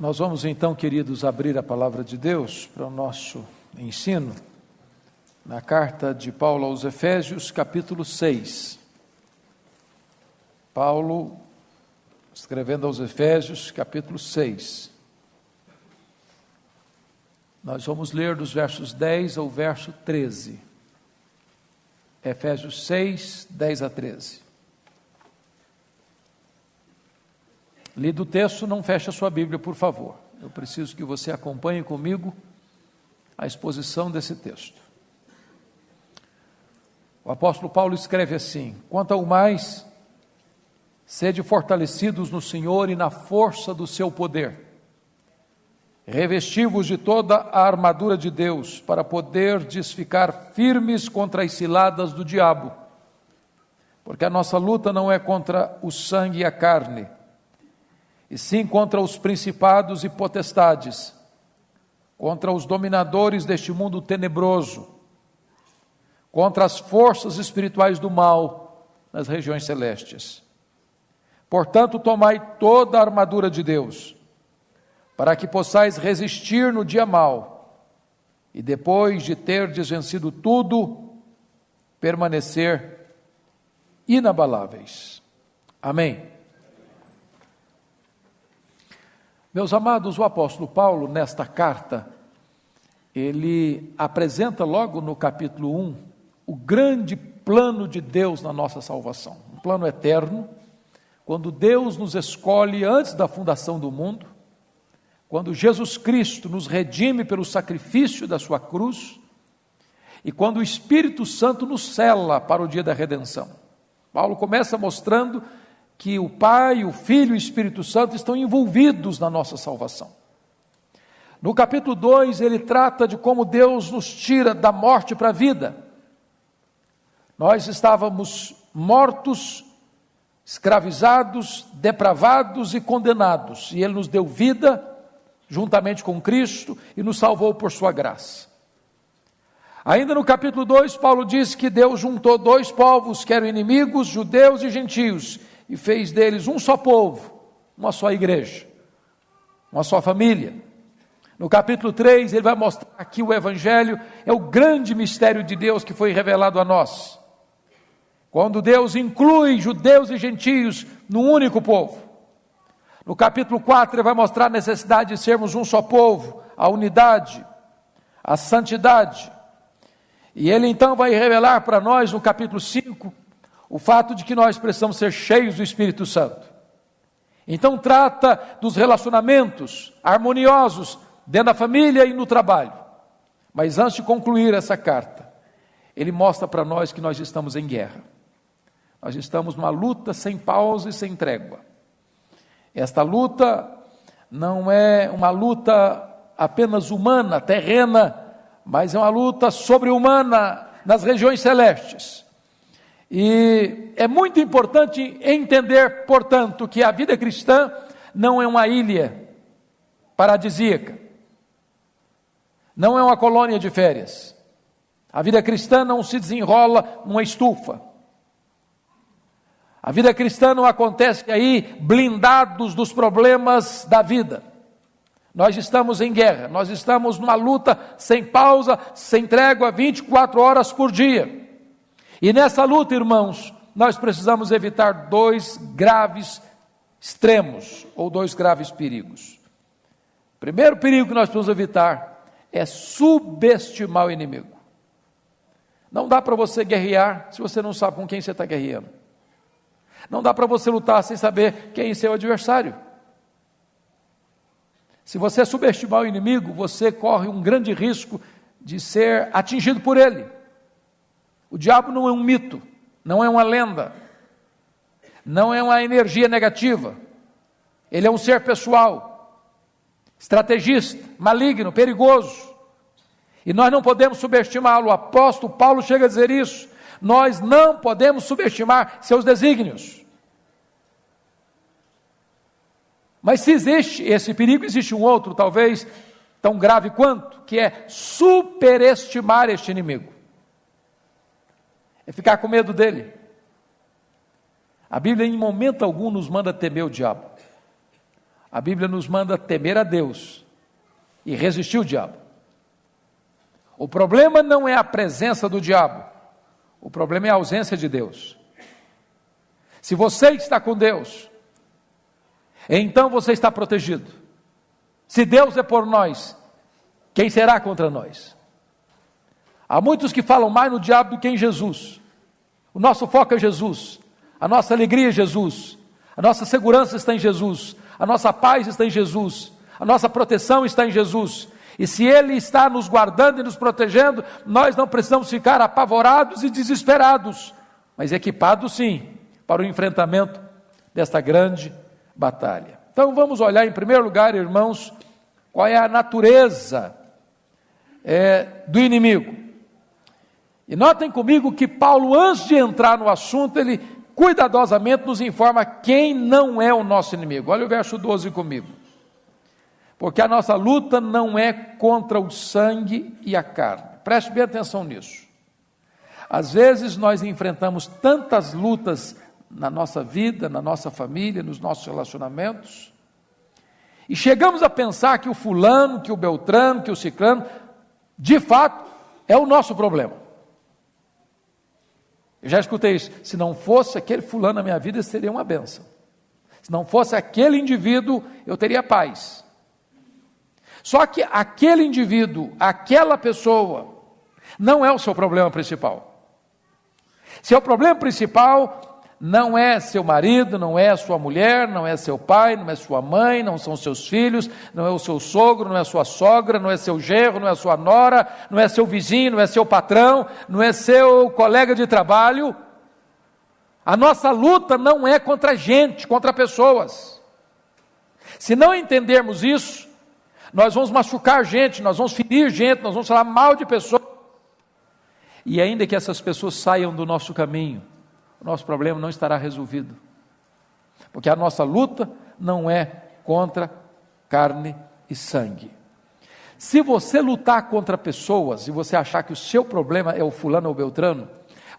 Nós vamos então, queridos, abrir a palavra de Deus para o nosso ensino na carta de Paulo aos Efésios, capítulo 6. Paulo, escrevendo aos Efésios, capítulo 6. Nós vamos ler dos versos 10 ao verso 13. Efésios 6, 10 a 13. Lido o texto, não feche a sua Bíblia, por favor. Eu preciso que você acompanhe comigo a exposição desse texto. O apóstolo Paulo escreve assim: quanto ao mais, sede fortalecidos no Senhor e na força do seu poder. Revesti-vos de toda a armadura de Deus, para poderdes ficar firmes contra as ciladas do diabo. Porque a nossa luta não é contra o sangue e a carne, e sim contra os principados e potestades, contra os dominadores deste mundo tenebroso, contra as forças espirituais do mal nas regiões celestes. Portanto, tomai toda a armadura de Deus, para que possais resistir no dia mau, e depois de terdes vencido tudo, permanecer inabaláveis. Amém. Meus amados, o apóstolo Paulo, nesta carta, ele apresenta logo no capítulo 1, o grande plano de Deus na nossa salvação. Um plano eterno, quando Deus nos escolhe antes da fundação do mundo, quando Jesus Cristo nos redime pelo sacrifício da sua cruz, e quando o Espírito Santo nos sela para o dia da redenção. Paulo começa mostrando que o Pai, o Filho e o Espírito Santo estão envolvidos na nossa salvação. No capítulo 2, ele trata de como Deus nos tira da morte para a vida. Nós estávamos mortos, escravizados, depravados e condenados, e ele nos deu vida juntamente com Cristo e nos salvou por sua graça. Ainda no capítulo 2, Paulo diz que Deus juntou dois povos, que eram inimigos, judeus e gentios, e fez deles um só povo, uma só igreja, uma só família. No capítulo 3, ele vai mostrar que o Evangelho é o grande mistério de Deus que foi revelado a nós. Quando Deus inclui judeus e gentios num único povo. No capítulo 4, ele vai mostrar a necessidade de sermos um só povo, a unidade, a santidade. E ele então vai revelar para nós, no capítulo 5, o fato de que nós precisamos ser cheios do Espírito Santo. Então trata dos relacionamentos harmoniosos dentro da família e no trabalho. Mas antes de concluir essa carta, ele mostra para nós que nós estamos em guerra. Nós estamos numa luta sem pausa e sem trégua. Esta luta não é uma luta apenas humana, terrena, mas é uma luta sobre-humana nas regiões celestes. E é muito importante entender, portanto, que a vida cristã não é uma ilha paradisíaca, não é uma colônia de férias. A vida cristã não se desenrola numa estufa. A vida cristã não acontece aí blindados dos problemas da vida. Nós estamos em guerra, nós estamos numa luta sem pausa, sem trégua, 24 horas por dia. E nessa luta, irmãos, nós precisamos evitar dois graves extremos, ou dois graves perigos. O primeiro perigo que nós precisamos evitar é subestimar o inimigo. Não dá para você guerrear se você não sabe com quem você está guerreando. Não dá para você lutar sem saber quem é seu adversário. Se você subestimar o inimigo, você corre um grande risco de ser atingido por ele. O diabo não é um mito, não é uma lenda, não é uma energia negativa. Ele é um ser pessoal, estrategista, maligno, perigoso. E nós não podemos subestimá-lo. O apóstolo Paulo chega a dizer isso. Nós não podemos subestimar seus desígnios. Mas se existe esse perigo, existe um outro, talvez tão grave quanto, que é superestimar este inimigo. É ficar com medo dele. A Bíblia em momento algum nos manda temer o diabo. A Bíblia nos manda temer a Deus e resistir o diabo. O problema não é a presença do diabo, o problema é a ausência de Deus. Se você está com Deus, então você está protegido. Se Deus é por nós, quem será contra nós? Há muitos que falam mais no diabo do que em Jesus. O nosso foco é Jesus, a nossa alegria é Jesus, a nossa segurança está em Jesus, a nossa paz está em Jesus, a nossa proteção está em Jesus. E se Ele está nos guardando e nos protegendo, nós não precisamos ficar apavorados e desesperados, mas equipados sim, para o enfrentamento desta grande batalha. Então vamos olhar em primeiro lugar, irmãos, qual é a natureza do inimigo. E notem comigo que Paulo, antes de entrar no assunto, ele cuidadosamente nos informa quem não é o nosso inimigo. Olha o verso 12 comigo. Porque a nossa luta não é contra o sangue e a carne. Preste bem atenção nisso. Às vezes nós enfrentamos tantas lutas na nossa vida, na nossa família, nos nossos relacionamentos, e chegamos a pensar que o fulano, que o beltrano, que o ciclano, de fato, é o nosso problema. Eu já escutei isso, se não fosse aquele fulano na minha vida, seria uma bênção. Se não fosse aquele indivíduo, eu teria paz. Só que aquele indivíduo, aquela pessoa, não é o seu problema principal. Seu problema principal não é seu marido, não é sua mulher, não é seu pai, não é sua mãe, não são seus filhos, não é o seu sogro, não é sua sogra, não é seu genro, não é sua nora, não é seu vizinho, não é seu patrão, não é seu colega de trabalho. A nossa luta não é contra gente, contra pessoas. Se não entendermos isso, nós vamos machucar gente, nós vamos ferir gente, nós vamos falar mal de pessoas. E ainda que essas pessoas saiam do nosso caminho, o nosso problema não estará resolvido. Porque a nossa luta não é contra carne e sangue. Se você lutar contra pessoas e você achar que o seu problema é o fulano ou o beltrano,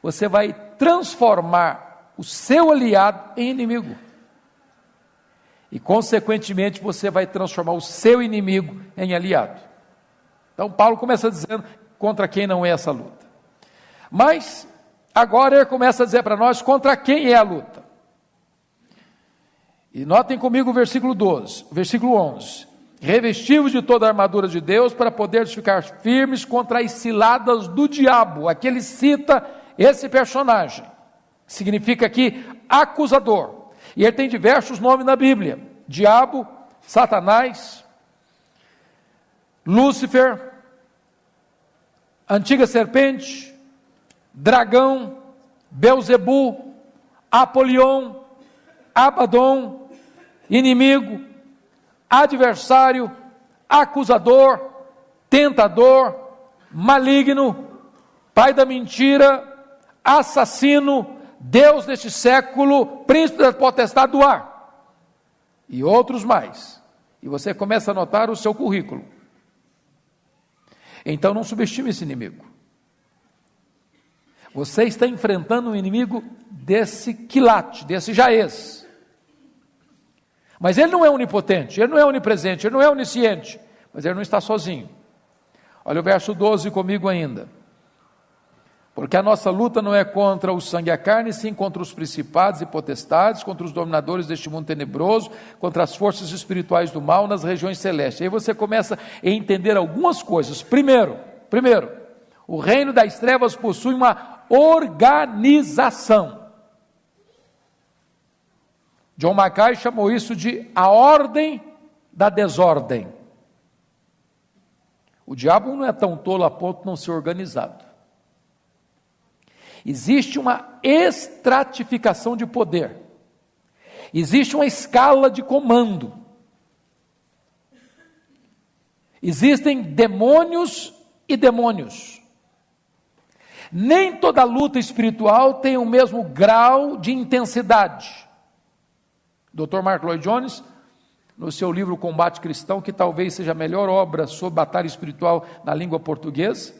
você vai transformar o seu aliado em inimigo. E consequentemente você vai transformar o seu inimigo em aliado. Então Paulo começa dizendo contra quem não é essa luta. Mas agora ele começa a dizer para nós contra quem é a luta. E notem comigo o versículo 12, o versículo 11. Revestivos de toda a armadura de Deus para poderes ficar firmes contra as ciladas do diabo. Aqui ele cita esse personagem. Significa aqui acusador. E ele tem diversos nomes na Bíblia. Diabo, Satanás, Lúcifer, antiga serpente, dragão, Belzebu, Apolion, Abaddon, inimigo, adversário, acusador, tentador, maligno, pai da mentira, assassino, Deus deste século, príncipe da potestade do ar, e outros mais. E você começa a notar o seu currículo. Então não subestime esse inimigo. Você está enfrentando um inimigo desse quilate, desse jaez. Mas ele não é onipotente, ele não é onipresente, ele não é onisciente, mas ele não está sozinho. Olha o verso 12 comigo ainda. Porque a nossa luta não é contra o sangue e a carne, sim contra os principados e potestades, contra os dominadores deste mundo tenebroso, contra as forças espirituais do mal nas regiões celestes. Aí você começa a entender algumas coisas. Primeiro, o reino das trevas possui uma organização. John Mackay chamou isso de a ordem da desordem. O diabo não é tão tolo a ponto de não ser organizado. Existe uma estratificação de poder. Existe uma escala de comando. Existem demônios e demônios. Nem toda luta espiritual tem o mesmo grau de intensidade. Dr. Mark Lloyd Jones, no seu livro Combate Cristão, que talvez seja a melhor obra sobre batalha espiritual na língua portuguesa,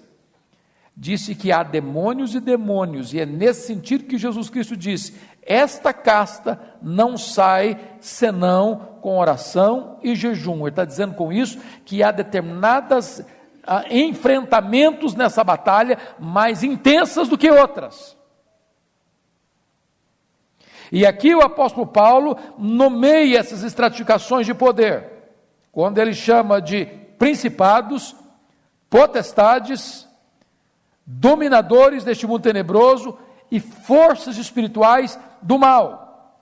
disse que há demônios e demônios, e é nesse sentido que Jesus Cristo disse: esta casta não sai senão com oração e jejum. Ele está dizendo com isso que há determinados enfrentamentos nessa batalha mais intensas do que outras. E aqui o apóstolo Paulo nomeia essas estratificações de poder, quando ele chama de principados, potestades, dominadores deste mundo tenebroso e forças espirituais do mal.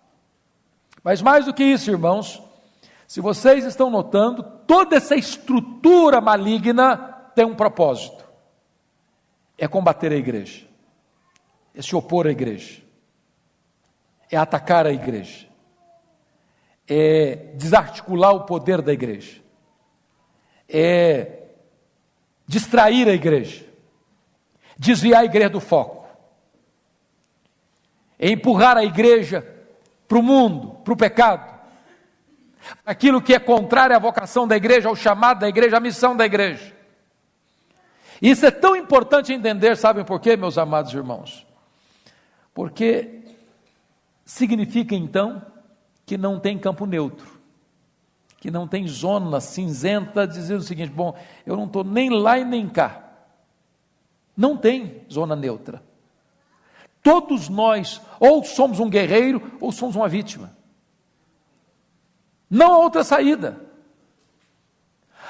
Mas mais do que isso, irmãos, se vocês estão notando, toda essa estrutura maligna tem um propósito: é combater a igreja, é se opor à igreja, é atacar a igreja, é desarticular o poder da igreja, é distrair a igreja, desviar a igreja do foco, é empurrar a igreja para o mundo, para o pecado, aquilo que é contrário à vocação da igreja, ao chamado da igreja, à missão da igreja. Isso é tão importante entender, sabem por quê, meus amados irmãos? Porque significa então que não tem campo neutro, que não tem zona cinzenta, dizendo o seguinte: bom, eu não estou nem lá e nem cá. Não tem zona neutra. Todos nós ou somos um guerreiro ou somos uma vítima. Não há outra saída.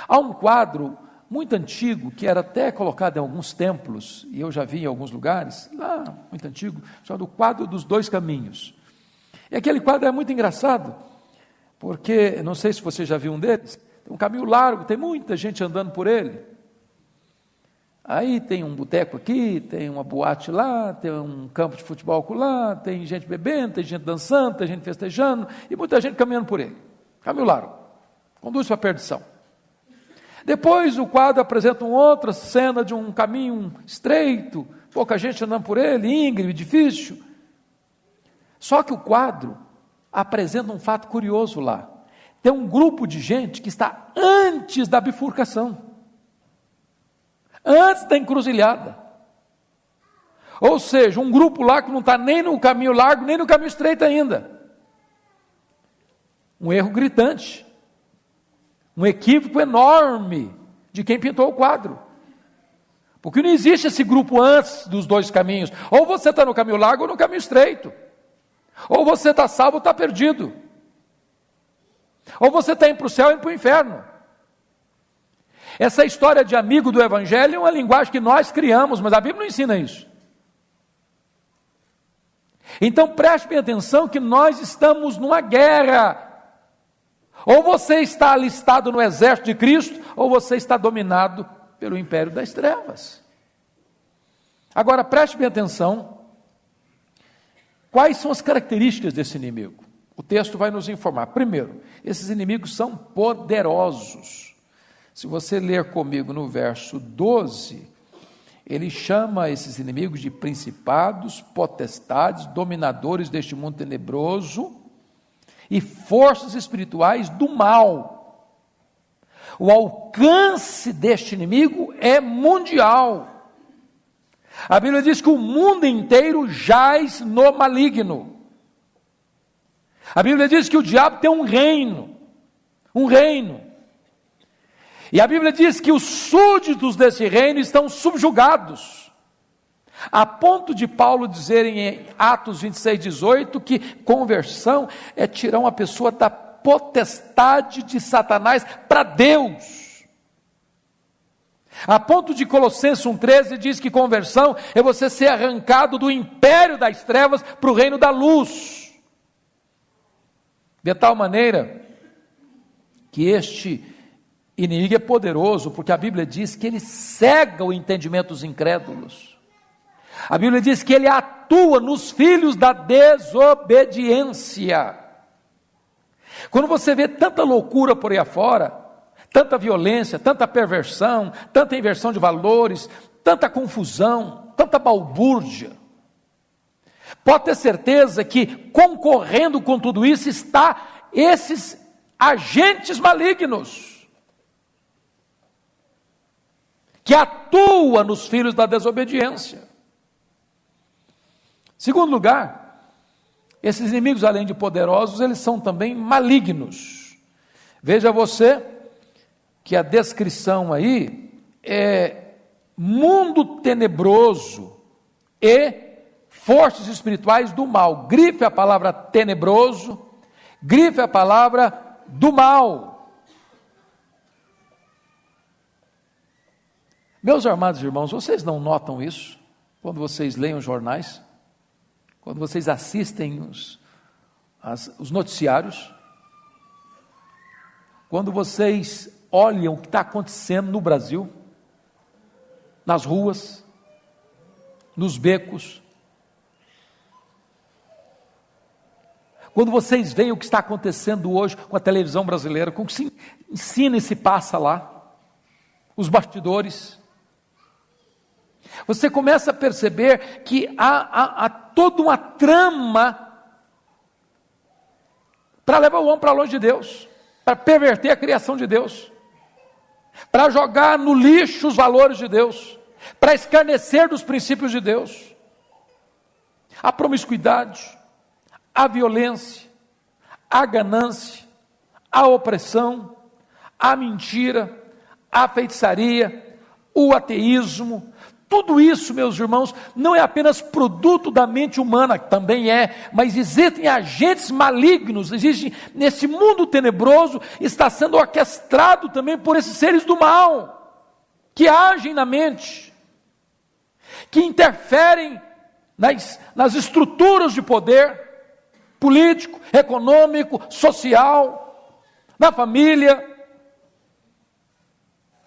Há um quadro muito antigo, que era até colocado em alguns templos, e eu já vi em alguns lugares, lá, muito antigo, chamado o quadro dos dois caminhos. E aquele quadro é muito engraçado, porque, não sei se você já viu um deles, tem um caminho largo, tem muita gente andando por ele. Aí tem um boteco aqui, tem uma boate lá, tem um campo de futebol lá, tem gente bebendo, tem gente dançando, tem gente festejando, e muita gente caminhando por ele. Caminho largo, conduz para a perdição. Depois o quadro apresenta uma outra cena de um caminho estreito, pouca gente andando por ele, íngreme, difícil. Só que o quadro apresenta um fato curioso lá. Tem um grupo de gente que está antes da bifurcação, antes da encruzilhada. Ou seja, um grupo lá que não está nem no caminho largo, nem no caminho estreito ainda. Um erro gritante. Um equívoco enorme de quem pintou o quadro. Porque não existe esse grupo antes dos dois caminhos. Ou você está no caminho largo ou no caminho estreito. Ou você está salvo ou está perdido. Ou você está indo para o céu ou indo para o inferno. Essa história de amigo do evangelho é uma linguagem que nós criamos, mas a Bíblia não ensina isso. Então preste bem atenção que nós estamos numa guerra. Ou você está alistado no exército de Cristo, ou você está dominado pelo império das trevas. Agora preste bem atenção, quais são as características desse inimigo? O texto vai nos informar. Primeiro, esses inimigos são poderosos. Se você ler comigo no verso 12, ele chama esses inimigos de principados, potestades, dominadores deste mundo tenebroso e forças espirituais do mal. O alcance deste inimigo é mundial. A Bíblia diz que o mundo inteiro jaz no maligno. A Bíblia diz que o diabo tem um reino. E a Bíblia diz que os súditos desse reino estão subjugados. A ponto de Paulo dizer em Atos 26, 18, que conversão é tirar uma pessoa da potestade de Satanás para Deus. A ponto de Colossenses 1,13 diz que conversão é você ser arrancado do império das trevas para o reino da luz. De tal maneira que este inimigo é poderoso, porque a Bíblia diz que ele cega o entendimento dos incrédulos. A Bíblia diz que ele atua nos filhos da desobediência. Quando você vê tanta loucura por aí afora, tanta violência, tanta perversão, tanta inversão de valores, tanta confusão, tanta balbúrdia, pode ter certeza que concorrendo com tudo isso está esses agentes malignos, que atua nos filhos da desobediência. Segundo lugar, esses inimigos, além de poderosos, eles são também malignos. Veja você que a descrição aí é mundo tenebroso e forças espirituais do mal. Grife a palavra tenebroso, grife a palavra do mal. Meus amados irmãos, vocês não notam isso quando vocês leem os jornais? Quando vocês assistem os noticiários? Quando vocês olham o que está acontecendo no Brasil, nas ruas, nos becos, quando vocês veem o que está acontecendo hoje com a televisão brasileira, com o que se ensina e se passa lá, os bastidores, você começa a perceber que há toda uma trama para levar o homem para longe de Deus, para perverter a criação de Deus, para jogar no lixo os valores de Deus, para escarnecer dos princípios de Deus. A promiscuidade, a violência, a ganância, a opressão, a mentira, a feitiçaria, o ateísmo, tudo isso, meus irmãos, não é apenas produto da mente humana, que também é, mas existem agentes malignos, existe nesse mundo tenebroso, está sendo orquestrado também por esses seres do mal, que agem na mente, que interferem nas estruturas de poder, político, econômico, social, na família.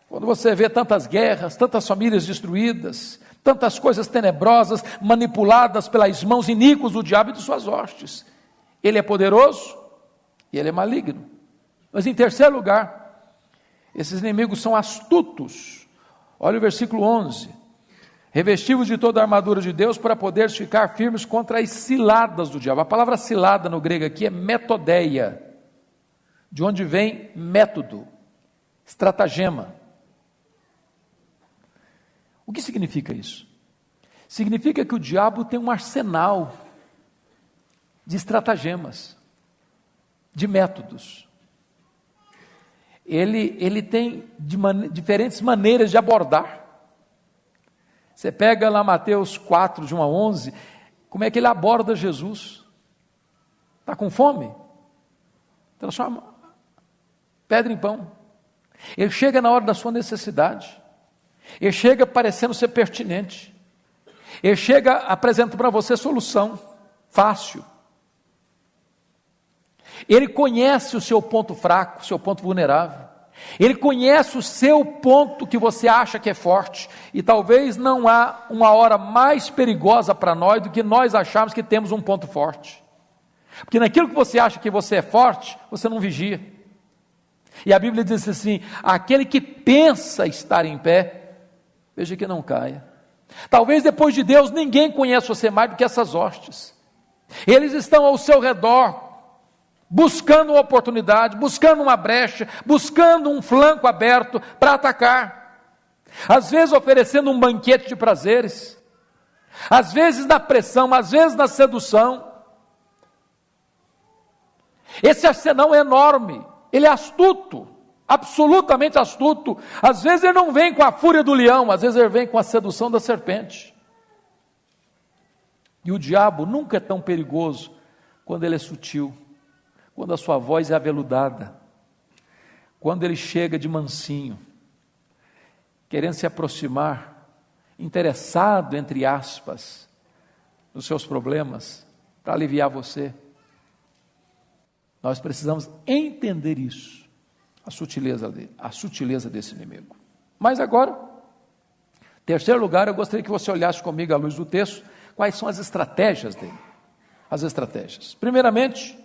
Quando você vê tantas guerras, tantas famílias destruídas, tantas coisas tenebrosas manipuladas pelas mãos iníquas do diabo e de suas hostes, ele é poderoso e ele é maligno. Mas em terceiro lugar, esses inimigos são astutos. Olha o versículo 11: revestivos de toda a armadura de Deus para poderes ficar firmes contra as ciladas do diabo. A palavra cilada no grego aqui é metodeia, de onde vem método, estratagema. O que significa isso? Significa que o diabo tem um arsenal de estratagemas, de métodos. Ele tem diferentes maneiras de abordar. Você pega lá Mateus 4, de 1 a 11, como é que ele aborda Jesus? Está com fome? Transforma pedra em pão. Ele chega na hora da sua necessidade. Ele chega parecendo ser pertinente. Ele chega apresentando para você solução fácil. Ele conhece o seu ponto fraco, o seu ponto vulnerável. Ele conhece o seu ponto que você acha que é forte. E talvez não há uma hora mais perigosa para nós do que nós acharmos que temos um ponto forte. Porque naquilo que você acha que você é forte, você não vigia. E a Bíblia diz assim: aquele que pensa estar em pé, veja que não caia. Talvez depois de Deus ninguém conhece você mais do que essas hostes. Eles estão ao seu redor, buscando uma oportunidade, buscando uma brecha, buscando um flanco aberto para atacar. Às vezes oferecendo um banquete de prazeres, às vezes na pressão, às vezes na sedução. Esse arsenal é enorme, ele é astuto, absolutamente astuto. Às vezes ele não vem com a fúria do leão, às vezes ele vem com a sedução da serpente. E o diabo nunca é tão perigoso quando ele é sutil, quando a sua voz é aveludada, quando ele chega de mansinho, querendo se aproximar, interessado, entre aspas, nos seus problemas, para aliviar você. Nós precisamos entender isso. A sutileza desse inimigo. Mas agora, terceiro lugar, eu gostaria que você olhasse comigo à luz do texto, quais são as estratégias dele. As estratégias. Primeiramente,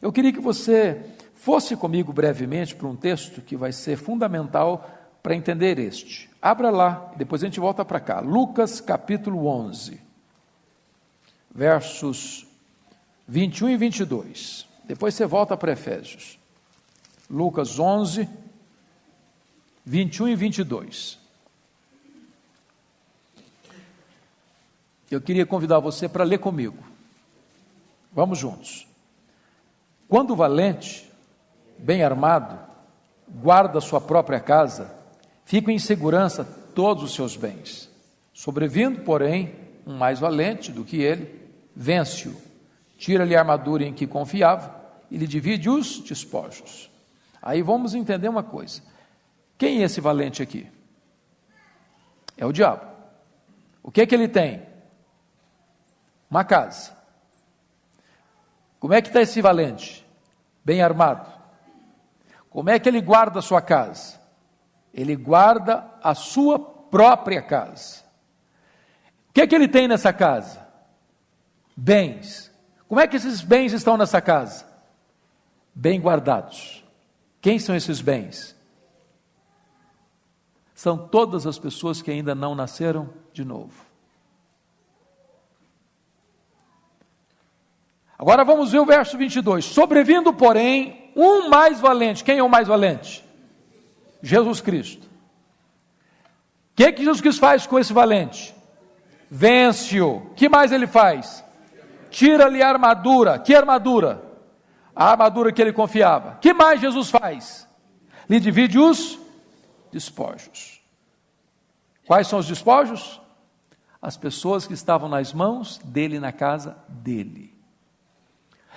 eu queria que você fosse comigo brevemente para um texto que vai ser fundamental para entender este. Abra lá, depois a gente volta para cá. Lucas capítulo 11, versos 21 e 22. Depois você volta para Efésios. Lucas 11, 21 e 22. Eu queria convidar você para ler comigo. Vamos juntos. Quando o valente, bem armado, guarda sua própria casa, ficam em segurança todos os seus bens. Sobrevindo, porém, um mais valente do que ele, vence-o, tira-lhe a armadura em que confiava e lhe divide os despojos. Aí vamos entender uma coisa. Quem é esse valente aqui? É o diabo. O que é que ele tem? Uma casa. Como é que está esse valente? Bem armado. Como é que ele guarda a sua casa? Ele guarda a sua própria casa. O que é que ele tem nessa casa? Bens. Como é que esses bens estão nessa casa? Bem guardados. Quem são esses bens? São todas as pessoas que ainda não nasceram de novo. Agora vamos ver o verso 22. Sobrevindo, porém, um mais valente. Quem é o mais valente? Jesus Cristo. O que Jesus Cristo faz com esse valente? Vence-o. O que mais ele faz? Tira-lhe a armadura. Que armadura? A armadura que ele confiava. O que mais Jesus faz? Lhe divide os despojos. Quais são os despojos? As pessoas que estavam nas mãos dele, na casa dele.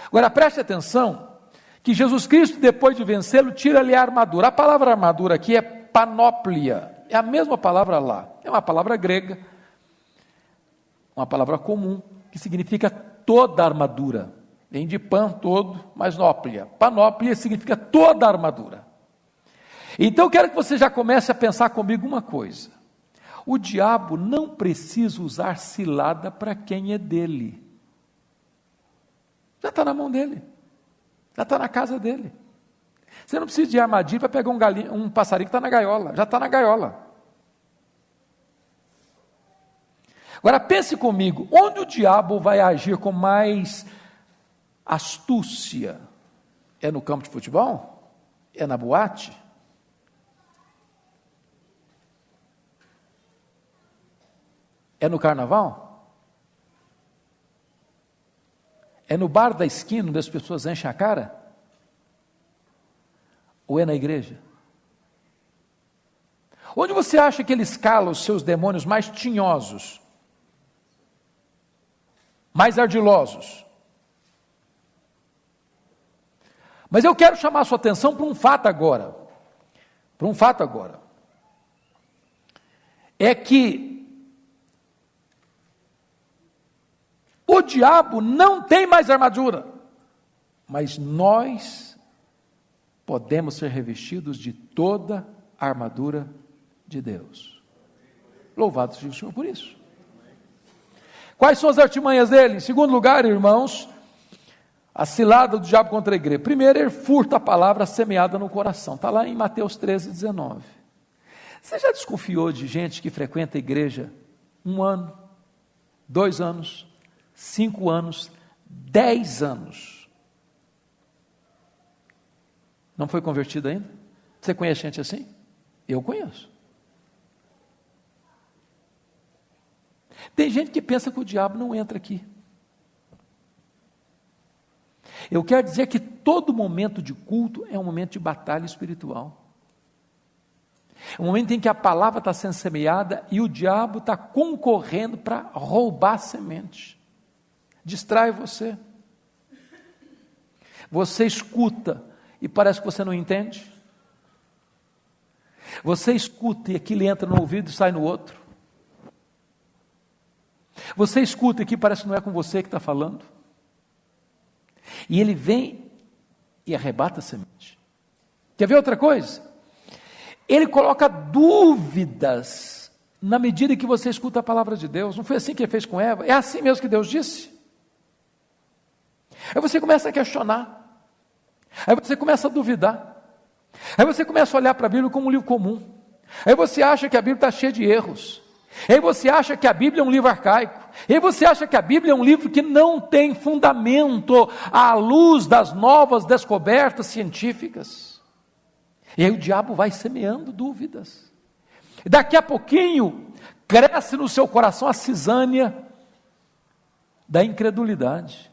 Agora preste atenção, que Jesus Cristo, depois de vencê-lo, tira-lhe a armadura. A palavra armadura aqui é panóplia, é a mesma palavra lá, é uma palavra grega, uma palavra comum, que significa toda a armadura, vem de pan todo, mas nóplia, panóplia significa toda a armadura. Então eu quero que você já comece a pensar comigo uma coisa, o diabo não precisa usar cilada para quem é dele, já está na mão dele, já está na casa dele. Você não precisa de armadilha para pegar um passarinho que está na gaiola, já está na gaiola. Agora pense comigo, onde o diabo vai agir com mais astúcia? É no campo de futebol? É na boate? É no carnaval? É no bar da esquina onde as pessoas enchem a cara? Ou é na igreja? Onde você acha que ele escala os seus demônios mais tinhosos? Mais ardilosos? Mas eu quero chamar a sua atenção para um fato agora. Para um fato agora. É que o diabo não tem mais armadura, mas nós podemos ser revestidos de toda a armadura de Deus. Louvado seja o Senhor por isso. Quais são as artimanhas dele? Em segundo lugar, irmãos, a cilada do diabo contra a igreja. Primeiro, ele furta a palavra semeada no coração. Está lá em Mateus 13:19. Você já desconfiou de gente que frequenta a igreja 1 ano, 2 anos, 5 anos, 10 anos? Não foi convertido ainda? Você conhece gente assim? Eu conheço. Tem gente que pensa que o diabo não entra aqui. Eu quero dizer que todo momento de culto é um momento de batalha espiritual. É um momento em que a palavra está sendo semeada e o diabo está concorrendo para roubar a semente. Distrai você. Você escuta e parece que você não entende. Você escuta e aquilo entra no ouvido e sai no outro. Você escuta e aqui parece que não é com você que está falando. E ele vem e arrebata a semente. Quer ver outra coisa? Ele coloca dúvidas na medida que você escuta a palavra de Deus. Não foi assim que ele fez com Eva? É assim mesmo que Deus disse? Aí você começa a questionar. Aí você começa a duvidar. Aí você começa a olhar para a Bíblia como um livro comum. Aí você acha que a Bíblia está cheia de erros. Aí você acha que a Bíblia é um livro arcaico. Aí você acha que a Bíblia é um livro que não tem fundamento à luz das novas descobertas científicas. E aí o diabo vai semeando dúvidas. E daqui a pouquinho cresce no seu coração a cisânia da incredulidade,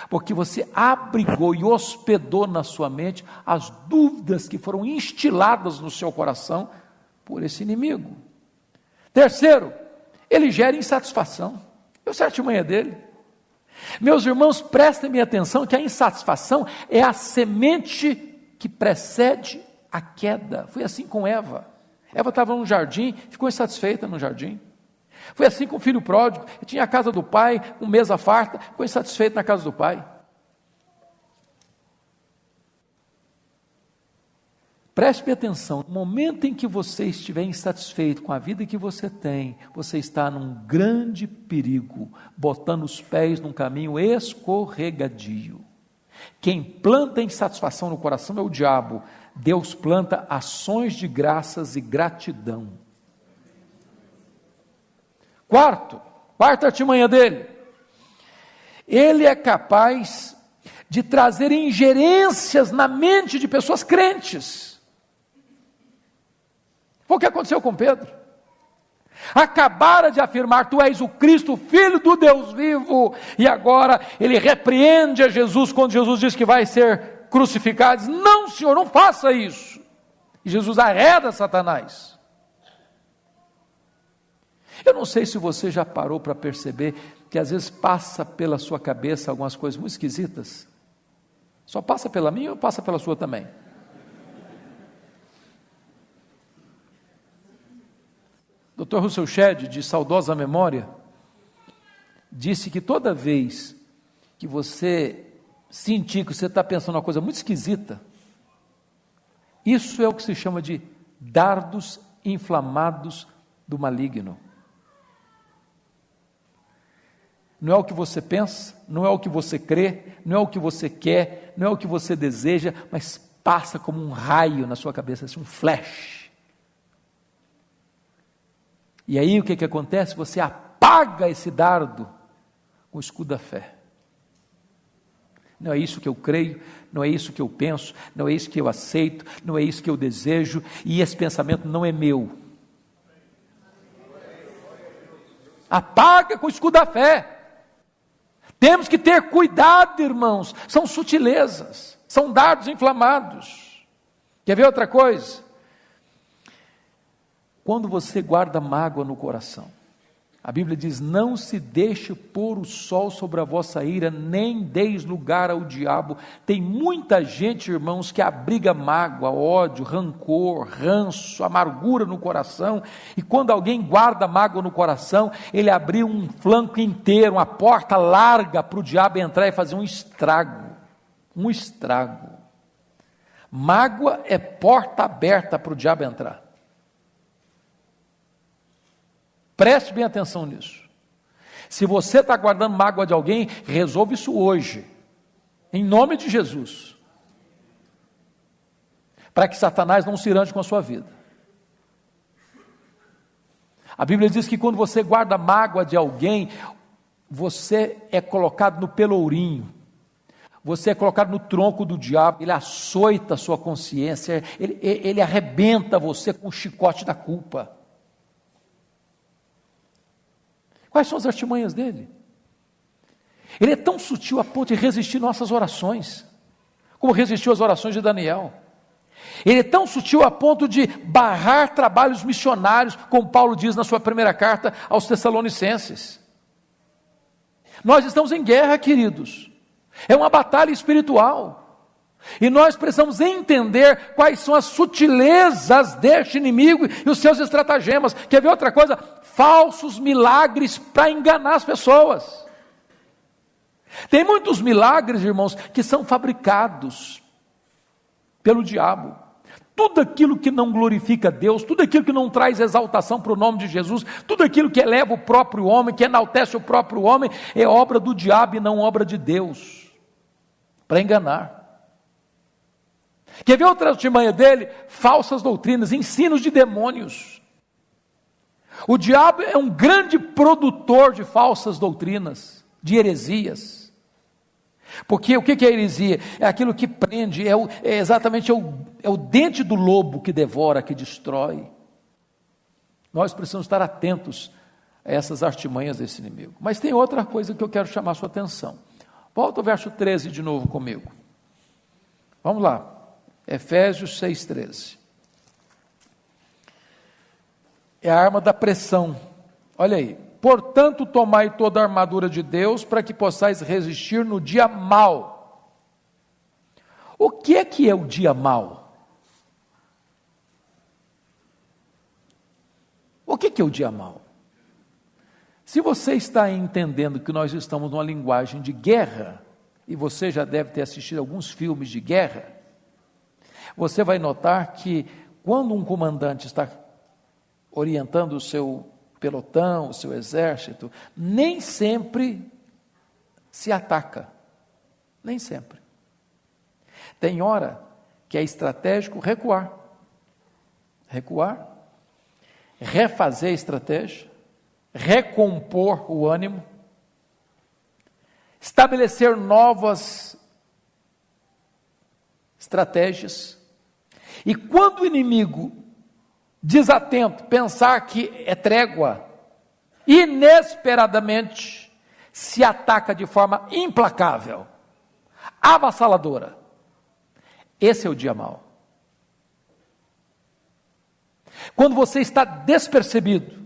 porque você abrigou e hospedou na sua mente as dúvidas que foram instiladas no seu coração por esse inimigo. Terceiro, ele gera insatisfação. Essa é a artimanha dele. Meus irmãos, prestem atenção que a insatisfação é a semente que precede a queda. Foi assim com Eva. Eva estava num jardim, ficou insatisfeita no jardim. Foi assim com o filho pródigo, ele tinha a casa do pai, com mesa farta, ficou insatisfeito na casa do pai. Preste atenção, no momento em que você estiver insatisfeito com a vida que você tem, você está num grande perigo, botando os pés num caminho escorregadio. Quem planta insatisfação no coração é o diabo. Deus planta ações de graças e gratidão. Quarta artimanha dele, ele é capaz de trazer ingerências na mente de pessoas crentes. Foi o que aconteceu com Pedro. Acabara de afirmar: tu és o Cristo, o Filho do Deus vivo, e agora ele repreende a Jesus quando Jesus diz que vai ser crucificado. Diz: não, Senhor, não faça isso. E Jesus arreda Satanás. Eu não sei se você já parou para perceber que às vezes passa pela sua cabeça algumas coisas muito esquisitas. Só passa pela minha ou passa pela sua também? Dr. Russell Shedd, de saudosa memória, disse que toda vez que você sentir que você está pensando uma coisa muito esquisita, isso é o que se chama de dardos inflamados do maligno. Não é o que você pensa, não é o que você crê, não é o que você quer, não é o que você deseja, mas passa como um raio na sua cabeça, assim, um flash. E aí o que acontece? Você apaga esse dardo com o escudo da fé. Não é isso que eu creio, não é isso que eu penso, não é isso que eu aceito, não é isso que eu desejo, e esse pensamento não é meu. Apaga com o escudo da fé. Temos que ter cuidado, irmãos, são sutilezas, são dardos inflamados. Quer ver outra coisa? Quando você guarda mágoa no coração, a Bíblia diz: não se deixe pôr o sol sobre a vossa ira, nem deis lugar ao diabo. Tem muita gente, irmãos, que abriga mágoa, ódio, rancor, ranço, amargura no coração, e quando alguém guarda mágoa no coração, ele abriu um flanco inteiro, uma porta larga para o diabo entrar e fazer um estrago. Mágoa é porta aberta para o diabo entrar. Preste bem atenção nisso. Se você está guardando mágoa de alguém, resolve isso hoje, em nome de Jesus, para que Satanás não se irante com a sua vida. A Bíblia diz que quando você guarda mágoa de alguém, você é colocado no pelourinho, você é colocado no tronco do diabo, ele açoita a sua consciência, ele arrebenta você com o chicote da culpa. Quais são as artimanhas dele? Ele é tão sutil a ponto de resistir nossas orações, como resistiu às orações de Daniel. Ele é tão sutil a ponto de barrar trabalhos missionários, como Paulo diz na sua primeira carta aos Tessalonicenses. Nós estamos em guerra, queridos. É uma batalha espiritual. E nós precisamos entender quais são as sutilezas deste inimigo e os seus estratagemas. Quer ver outra coisa? Falsos milagres para enganar as pessoas. Tem muitos milagres, irmãos, que são fabricados pelo diabo. Tudo aquilo que não glorifica Deus, tudo aquilo que não traz exaltação para o nome de Jesus, tudo aquilo que eleva o próprio homem, que enaltece o próprio homem, é obra do diabo e não obra de Deus, para enganar. Quer ver outra artimanha dele? Falsas doutrinas, ensinos de demônios. O diabo é um grande produtor de falsas doutrinas, de heresias. Porque o que é heresia? É aquilo que prende, é exatamente o dente do lobo que devora, que destrói. Nós precisamos estar atentos a essas artimanhas desse inimigo. Mas tem outra coisa que eu quero chamar a sua atenção. Volta ao verso 13 de novo comigo. Vamos lá. Efésios 6,13. É a arma da pressão. Olha aí. Portanto, tomai toda a armadura de Deus para que possais resistir no dia mau. O que é o dia mau? O que é o dia mau? Se você está entendendo que nós estamos numa linguagem de guerra, e você já deve ter assistido alguns filmes de guerra, você vai notar que quando um comandante está orientando o seu pelotão, o seu exército, nem sempre se ataca, nem sempre. Tem hora que é estratégico recuar, refazer a estratégia, recompor o ânimo, estabelecer novas estratégias, e quando o inimigo desatento, pensar que é trégua, inesperadamente se ataca de forma implacável, avassaladora. Esse é o dia mau. Quando você está despercebido,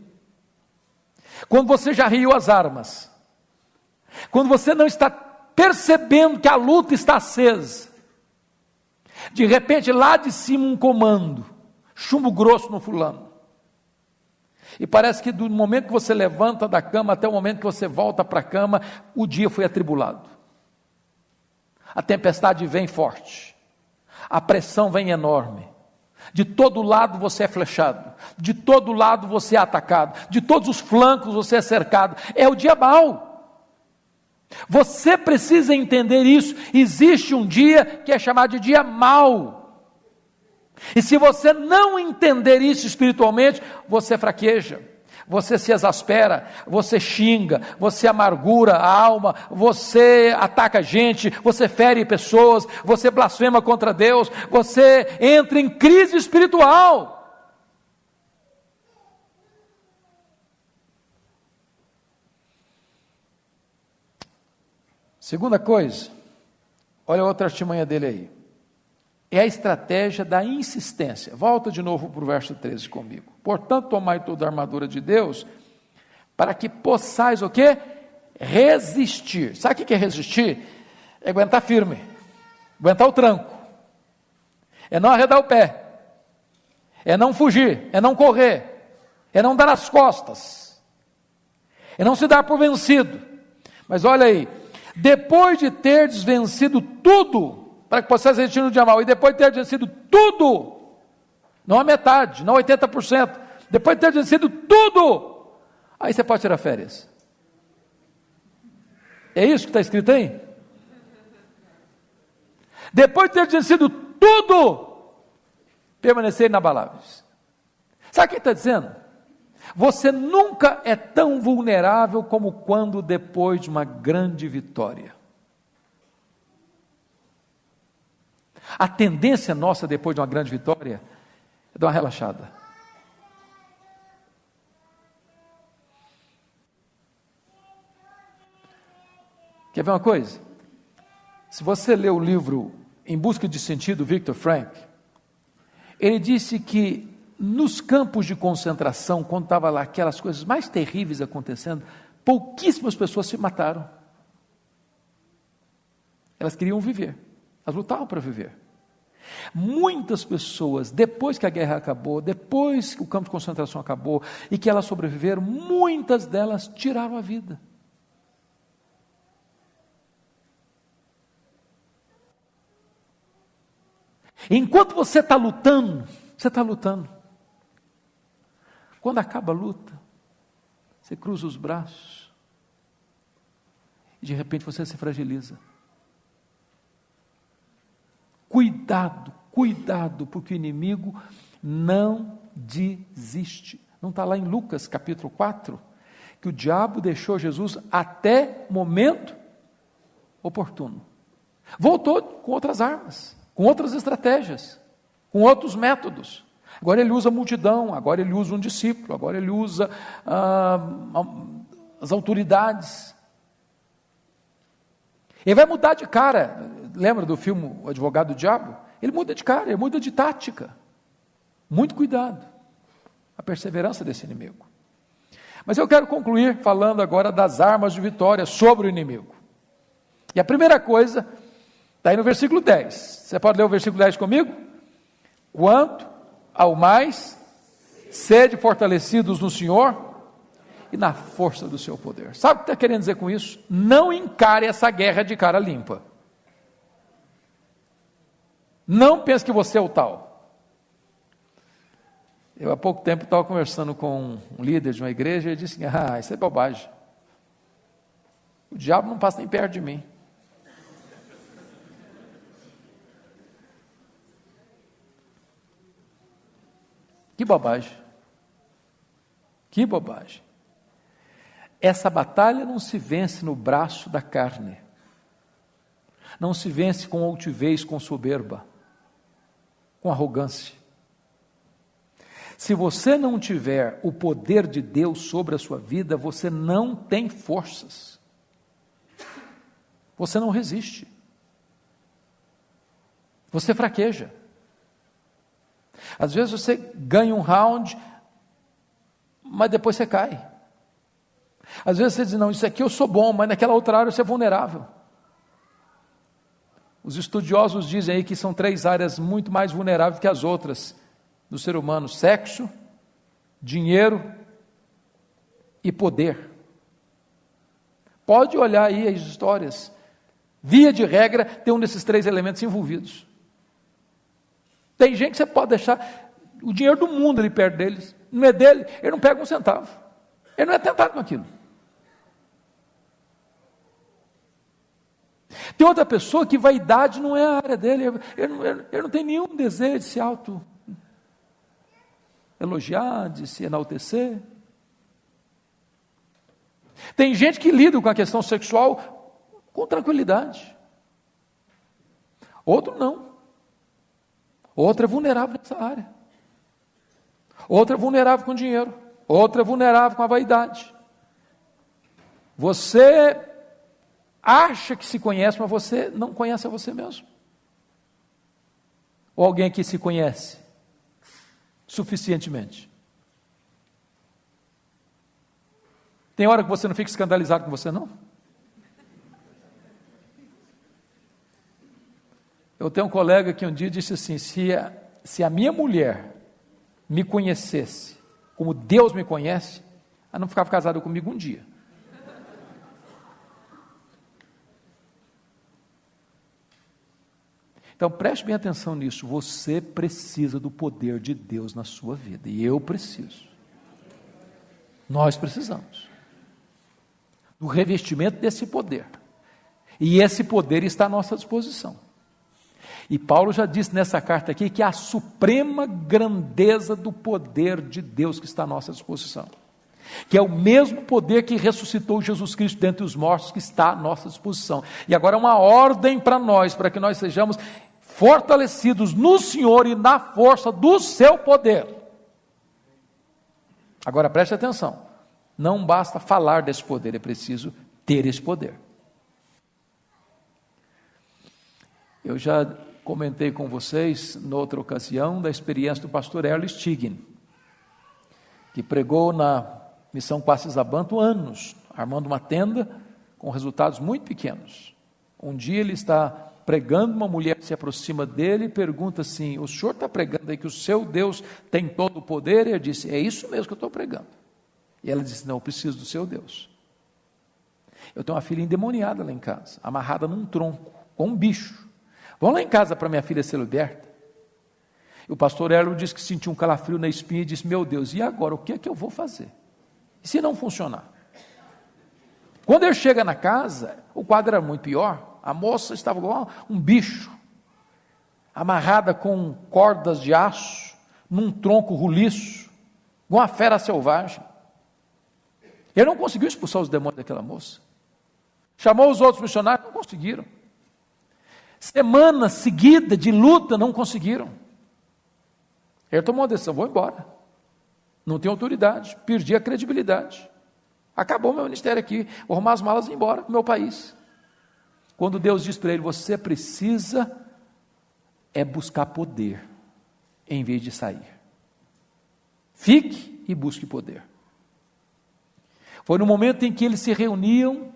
quando você já riu as armas, quando você não está percebendo que a luta está acesa, de repente lá de cima um comando, chumbo grosso no fulano. E parece que do momento que você levanta da cama até o momento que você volta para a cama, o dia foi atribulado. A tempestade vem forte. A pressão vem enorme. De todo lado você é flechado. De todo lado você é atacado. De todos os flancos você é cercado. É o dia mau. Você precisa entender isso. Existe um dia que é chamado de dia mau. E se você não entender isso espiritualmente, você fraqueja, você se exaspera, você xinga, você amargura a alma, você ataca gente, você fere pessoas, você blasfema contra Deus, você entra em crise espiritual. Segunda coisa, olha a outra artimanha dele aí. É a estratégia da insistência. Volta de novo para o verso 13 comigo. Portanto, tomai toda a armadura de Deus, para que possais o quê? Resistir. Sabe o que é resistir? É aguentar firme, aguentar o tranco, é não arredar o pé, é não fugir, é não correr, é não dar as costas, é não se dar por vencido. Mas olha aí, depois de ter vencido tudo, para que possais resistir no dia mau, e depois de ter vencido tudo, não a metade, não 80%, depois de ter vencido tudo, aí você pode tirar férias. É isso que está escrito aí? Depois de ter vencido tudo, permanecer inabaláveis. Sabe o que está dizendo? Você nunca é tão vulnerável como quando depois de uma grande vitória. A tendência nossa depois de uma grande vitória é dar uma relaxada. Quer ver uma coisa? Se você ler o livro Em Busca de Sentido, Viktor Frankl, ele disse que nos campos de concentração, quando estava lá aquelas coisas mais terríveis acontecendo, pouquíssimas pessoas se mataram. Elas queriam viver. Elas lutavam para viver. Muitas pessoas, depois que a guerra acabou, depois que o campo de concentração acabou e que elas sobreviveram, muitas delas tiraram a vida. Enquanto você está lutando, você está lutando. Quando acaba a luta, você cruza os braços e de repente você se fragiliza. Cuidado, cuidado, porque o inimigo não desiste. Não está lá em Lucas capítulo 4, que o diabo deixou Jesus até momento oportuno. Voltou com outras armas, com outras estratégias, com outros métodos. Agora ele usa a multidão, agora ele usa um discípulo, agora ele usa as autoridades. Ele vai mudar de cara. Lembra do filme O Advogado do Diabo? Ele muda de cara, ele muda de tática. Muito cuidado. A perseverança desse inimigo. Mas eu quero concluir falando agora das armas de vitória sobre o inimigo. E a primeira coisa está aí no versículo 10. Você pode ler o versículo 10 comigo? Quanto ao mais, sede fortalecidos no Senhor e na força do seu poder. Sabe o que está querendo dizer com isso? Não encare essa guerra de cara limpa. Não pense que você é o tal. Eu há pouco tempo estava conversando com um líder de uma igreja e ele disse, isso é bobagem. O diabo não passa nem perto de mim. Que bobagem. Que bobagem. Essa batalha não se vence no braço da carne. Não se vence com altivez, com soberba, com arrogância. Se você não tiver o poder de Deus sobre a sua vida, você não tem forças. Você não resiste. Você fraqueja. Às vezes você ganha um round, mas depois você cai. Às vezes você diz, não, isso aqui eu sou bom, mas naquela outra área você é vulnerável. Os estudiosos dizem aí que são 3 áreas muito mais vulneráveis que as outras do ser humano: sexo, dinheiro e poder. Pode olhar aí as histórias. Via de regra, tem um desses 3 elementos envolvidos. Tem gente que você pode deixar o dinheiro do mundo ali perto deles, não é dele, ele não pega um centavo. Ele não é tentado com aquilo. Tem outra pessoa que vaidade não é a área dele, ele não tem nenhum desejo de se elogiar, de se enaltecer. Tem gente que lida com a questão sexual com tranquilidade. Outro não. Outro é vulnerável nessa área. Outro é vulnerável com dinheiro. Outro é vulnerável com a vaidade. Você acha que se conhece, mas você não conhece a você mesmo. Ou alguém aqui se conhece suficientemente? Tem hora que você não fica escandalizado com você, não? Eu tenho um colega que um dia disse assim, se a minha mulher me conhecesse como Deus me conhece, ela não ficava casada comigo um dia. Então preste bem atenção nisso, você precisa do poder de Deus na sua vida, e eu preciso. Nós precisamos do revestimento desse poder, e esse poder está à nossa disposição. E Paulo já disse nessa carta aqui que é a suprema grandeza do poder de Deus que está à nossa disposição, que é o mesmo poder que ressuscitou Jesus Cristo dentre os mortos, que está à nossa disposição. E agora é uma ordem para nós, para que nós sejamos fortalecidos no Senhor e na força do seu poder. Agora preste atenção, não basta falar desse poder, é preciso ter esse poder. Eu já comentei com vocês, noutra ocasião, da experiência do pastor Erle Stigen, que pregou na missão Quacis Abanto anos, armando uma tenda com resultados muito pequenos. Um dia ele está pregando, uma mulher se aproxima dele e pergunta assim, o senhor está pregando aí que o seu Deus tem todo o poder? E ele disse, é isso mesmo que eu estou pregando. E ela disse, não, eu preciso do seu Deus. Eu tenho uma filha endemoniada lá em casa, amarrada num tronco, com um bicho. Vão lá em casa para minha filha ser liberta. E o pastor Erlo disse que sentiu um calafrio na espinha e disse, meu Deus, e agora, o que é que eu vou fazer? E se não funcionar? Quando ele chega na casa, o quadro era muito pior. A moça estava igual um bicho, amarrada com cordas de aço, num tronco roliço, igual uma fera selvagem. Ele não conseguiu expulsar os demônios daquela moça. Chamou os outros missionários, não conseguiram. Semana seguida de luta, não conseguiram. Ele tomou uma decisão: vou embora, não tenho autoridade, perdi a credibilidade, acabou meu ministério aqui, vou arrumar as malas e ir embora para o meu país. Quando Deus diz para ele: você precisa buscar poder, em vez de sair. Fique e busque poder. Foi no momento em que eles se reuniram,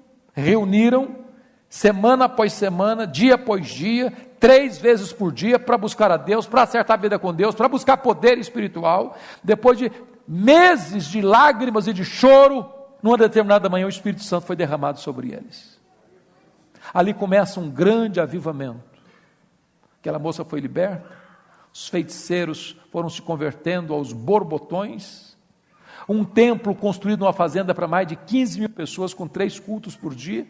semana após semana, dia após dia, 3 vezes por dia, para buscar a Deus, para acertar a vida com Deus, para buscar poder espiritual. Depois de meses de lágrimas e de choro, numa determinada manhã o Espírito Santo foi derramado sobre eles. Ali começa um grande avivamento. Aquela moça foi liberta, os feiticeiros foram se convertendo aos borbotões, um templo construído numa fazenda para mais de 15 mil pessoas, com 3 cultos por dia,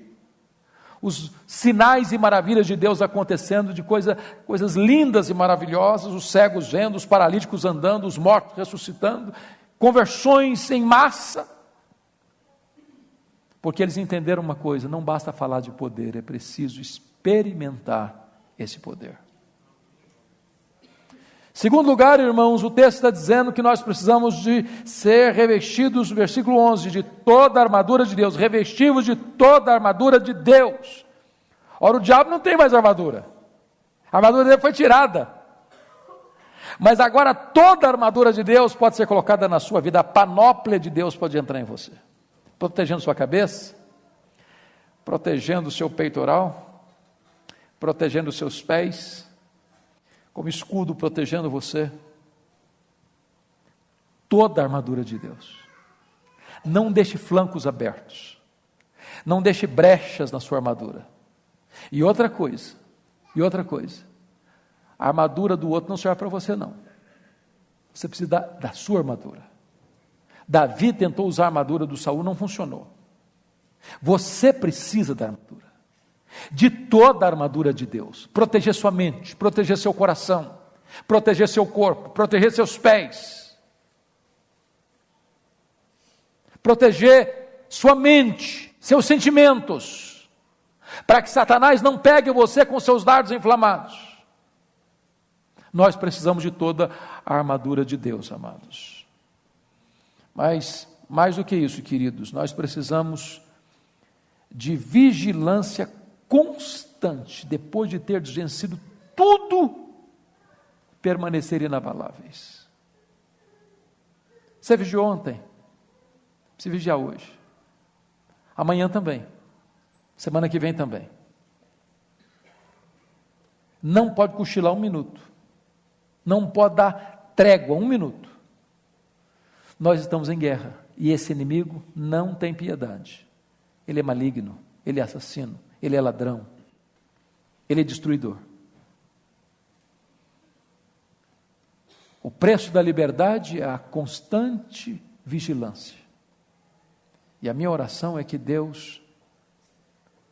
os sinais e maravilhas de Deus acontecendo, de coisas lindas e maravilhosas, os cegos vendo, os paralíticos andando, os mortos ressuscitando, conversões em massa, porque eles entenderam uma coisa: não basta falar de poder, é preciso experimentar esse poder. Segundo lugar, irmãos, o texto está dizendo que nós precisamos de ser revestidos, versículo 11, de toda a armadura de Deus, revestivos de toda a armadura de Deus. Ora, o diabo não tem mais armadura, a armadura dele foi tirada, mas agora toda a armadura de Deus pode ser colocada na sua vida, a panóplia de Deus pode entrar em você, protegendo sua cabeça, protegendo o seu peitoral, protegendo os seus pés, como escudo protegendo você. Toda a armadura de Deus. Não deixe flancos abertos, não deixe brechas na sua armadura. E outra coisa, a armadura do outro não serve para você não, você precisa da sua armadura. Davi tentou usar a armadura do Saul, não funcionou. Você precisa da armadura, de toda a armadura de Deus, proteger sua mente, proteger seu coração, proteger seu corpo, proteger seus pés, proteger sua mente, seus sentimentos, para que Satanás não pegue você com seus dardos inflamados. Nós precisamos de toda a armadura de Deus, amados. Mas, mais do que isso, queridos, nós precisamos de vigilância constante, depois de ter vencido tudo, permanecer inabaláveis. Você vigiou ontem, se vigiar hoje, amanhã também, semana que vem também. Não pode cochilar 1 minuto, não pode dar trégua 1 minuto. Nós estamos em guerra, e esse inimigo não tem piedade. Ele é maligno, ele é assassino, ele é ladrão, ele é destruidor. O preço da liberdade é a constante vigilância. E a minha oração é que Deus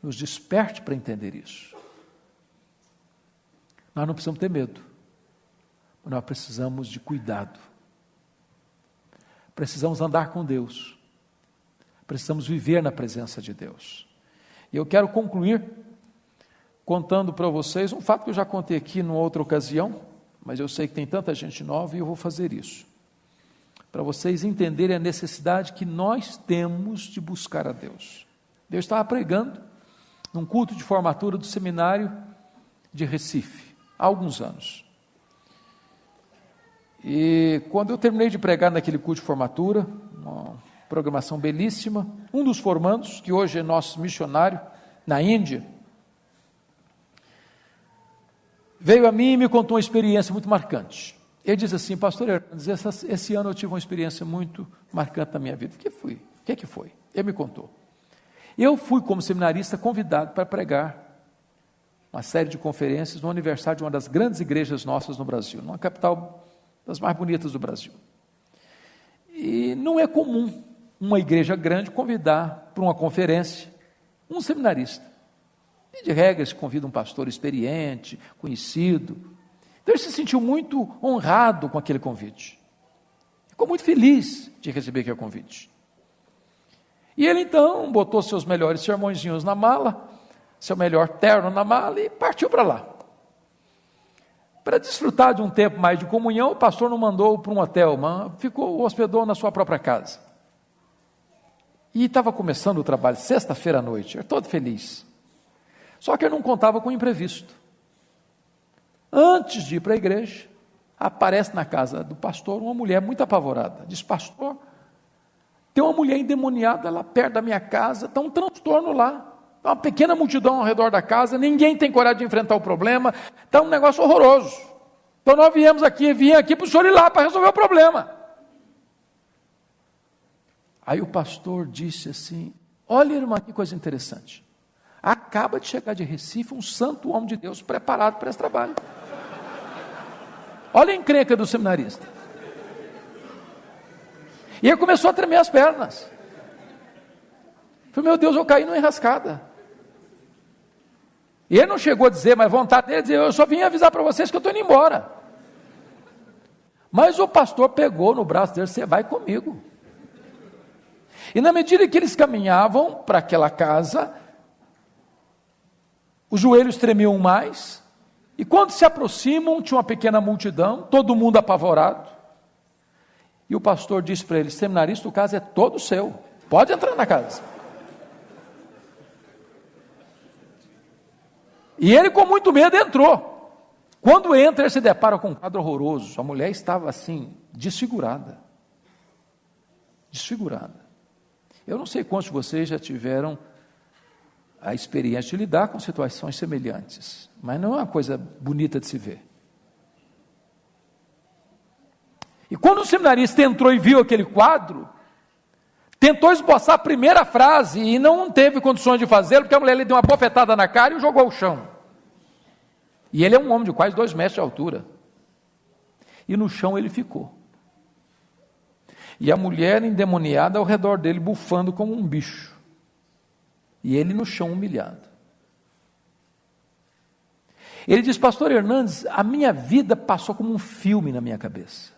nos desperte para entender isso. Nós não precisamos ter medo, nós precisamos de cuidado. Precisamos andar com Deus, precisamos viver na presença de Deus. E eu quero concluir contando para vocês um fato que eu já contei aqui numa outra ocasião, mas eu sei que tem tanta gente nova e eu vou fazer isso, para vocês entenderem a necessidade que nós temos de buscar a Deus. Deus estava pregando num culto de formatura do seminário de Recife, há alguns anos. E quando eu terminei de pregar naquele culto de formatura, uma programação belíssima, um dos formandos, que hoje é nosso missionário na Índia, veio a mim e me contou uma experiência muito marcante. Ele disse assim: pastor Hernandes, esse ano eu tive uma experiência muito marcante na minha vida. O que foi? Ele me contou. Eu fui, como seminarista, convidado para pregar uma série de conferências no aniversário de uma das grandes igrejas nossas no Brasil, numa capital das mais bonitas do Brasil. E não é comum uma igreja grande convidar para uma conferência um seminarista. E de regra se convida um pastor experiente, conhecido. Então ele se sentiu muito honrado com aquele convite. Ficou muito feliz de receber aquele convite. E ele então botou seus melhores sermõezinhos na mala, seu melhor terno na mala e partiu para lá. Para desfrutar de um tempo mais de comunhão, o pastor não mandou para um hotel, mas hospedou na sua própria casa. E estava começando o trabalho, sexta-feira à noite, eu todo feliz. Só que eu não contava com o imprevisto. Antes de ir para a igreja, aparece na casa do pastor uma mulher muito apavorada. Diz: pastor, tem uma mulher endemoniada lá perto da minha casa, está um transtorno lá. Está uma pequena multidão ao redor da casa, ninguém tem coragem de enfrentar o problema, está um negócio horroroso. Então nós vim aqui para o senhor ir lá para resolver o problema. Aí o pastor disse assim: olha, irmã, que coisa interessante. Acaba de chegar de Recife um santo homem de Deus preparado para esse trabalho. Olha a encrenca do seminarista. E ele começou a tremer as pernas. Falei: meu Deus, eu caí numa enrascada. E ele não chegou a dizer, mas vontade dele dizer: eu só vim avisar para vocês que eu estou indo embora. Mas o pastor pegou no braço dele: você vai comigo. E na medida que eles caminhavam para aquela casa, os joelhos tremiam mais, e quando se aproximam, tinha uma pequena multidão, todo mundo apavorado, e o pastor disse para eles: seminarista, o caso é todo seu, pode entrar na casa. E ele, com muito medo, entrou. Quando entra, ele se depara com um quadro horroroso. A mulher estava assim, desfigurada. Desfigurada. Eu não sei quantos de vocês já tiveram a experiência de lidar com situações semelhantes, mas não é uma coisa bonita de se ver. E quando o seminarista entrou e viu aquele quadro, tentou esboçar a primeira frase e não teve condições de fazê-lo, porque a mulher lhe deu uma bofetada na cara e o jogou ao chão. E ele é um homem de quase 2 metros de altura. E no chão ele ficou. E a mulher endemoniada ao redor dele, bufando como um bicho. E ele no chão humilhado. Ele diz: pastor Hernandes, a minha vida passou como um filme na minha cabeça.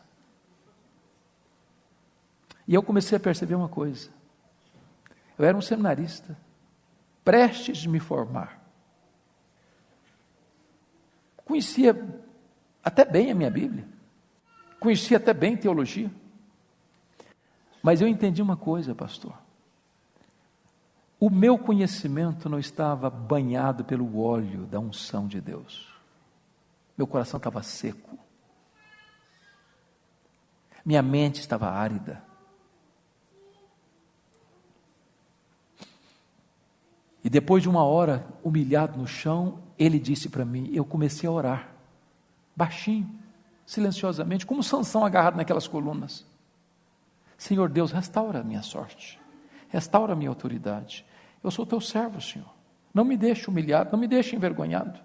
E eu comecei a perceber uma coisa. Eu era um seminarista, prestes a me formar. Conhecia até bem a minha Bíblia, conhecia até bem teologia, mas eu entendi uma coisa, pastor: o meu conhecimento não estava banhado pelo óleo da unção de Deus, meu coração estava seco, minha mente estava árida, e depois de 1 hora humilhado no chão, ele disse para mim, eu comecei a orar, baixinho, silenciosamente, como Sansão agarrado naquelas colunas: Senhor Deus, restaura a minha sorte, restaura a minha autoridade, eu sou teu servo, Senhor, não me deixe humilhado, não me deixe envergonhado.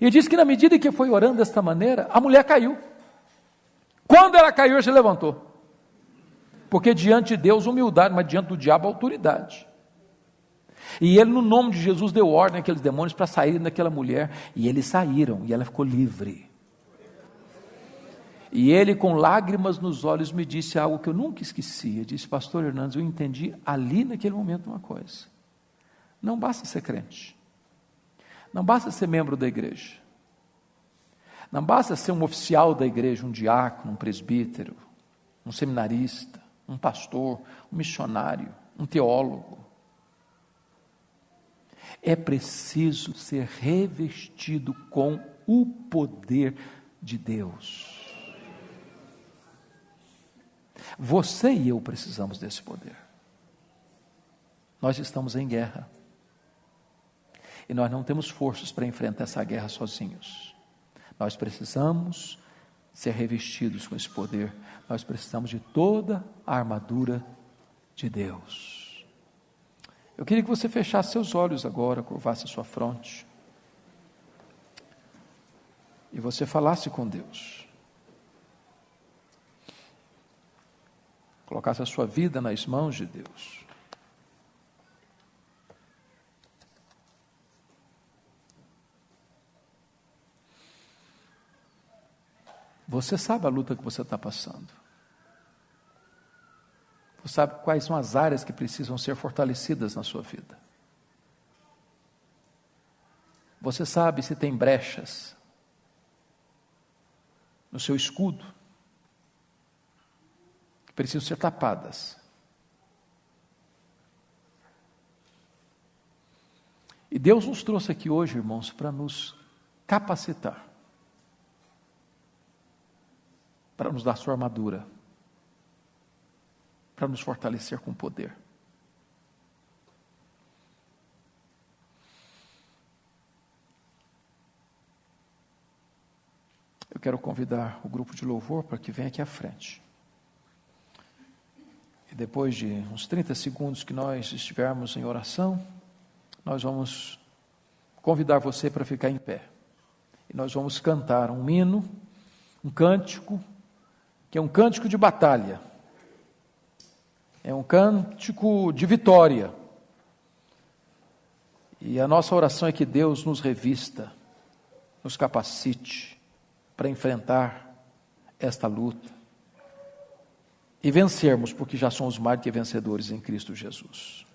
E diz que na medida que foi orando desta maneira, a mulher caiu. Quando ela caiu, ela se levantou, porque diante de Deus humildade, mas diante do diabo autoridade. E ele, no nome de Jesus, deu ordem àqueles demônios para saírem daquela mulher, e eles saíram, e ela ficou livre. E ele, com lágrimas nos olhos, me disse algo que eu nunca esqueci. Ele disse: pastor Hernandes, eu entendi ali naquele momento uma coisa: não basta ser crente, não basta ser membro da igreja, não basta ser um oficial da igreja, um diácono, um presbítero, um seminarista, um pastor, um missionário, um teólogo. É preciso ser revestido com o poder de Deus. Você e eu precisamos desse poder. Nós estamos em guerra. E nós não temos forças para enfrentar essa guerra sozinhos. Nós precisamos ser revestidos com esse poder. Nós precisamos de toda a armadura de Deus. Eu queria que você fechasse seus olhos agora, curvasse a sua fronte, e você falasse com Deus. Colocasse a sua vida nas mãos de Deus. Você sabe a luta que você está passando. Você sabe quais são as áreas que precisam ser fortalecidas na sua vida. Você sabe se tem brechas no seu escudo, que precisam ser tapadas. E Deus nos trouxe aqui hoje, irmãos, para nos capacitar, para nos dar sua armadura, para nos fortalecer com poder. Eu quero convidar o grupo de louvor para que venha aqui à frente. E depois de uns 30 segundos que nós estivermos em oração, nós vamos convidar você para ficar em pé. E nós vamos cantar um hino, um cântico, que é um cântico de batalha. É um cântico de vitória. E a nossa oração é que Deus nos revista, nos capacite para enfrentar esta luta e vencermos, porque já somos mais que vencedores em Cristo Jesus.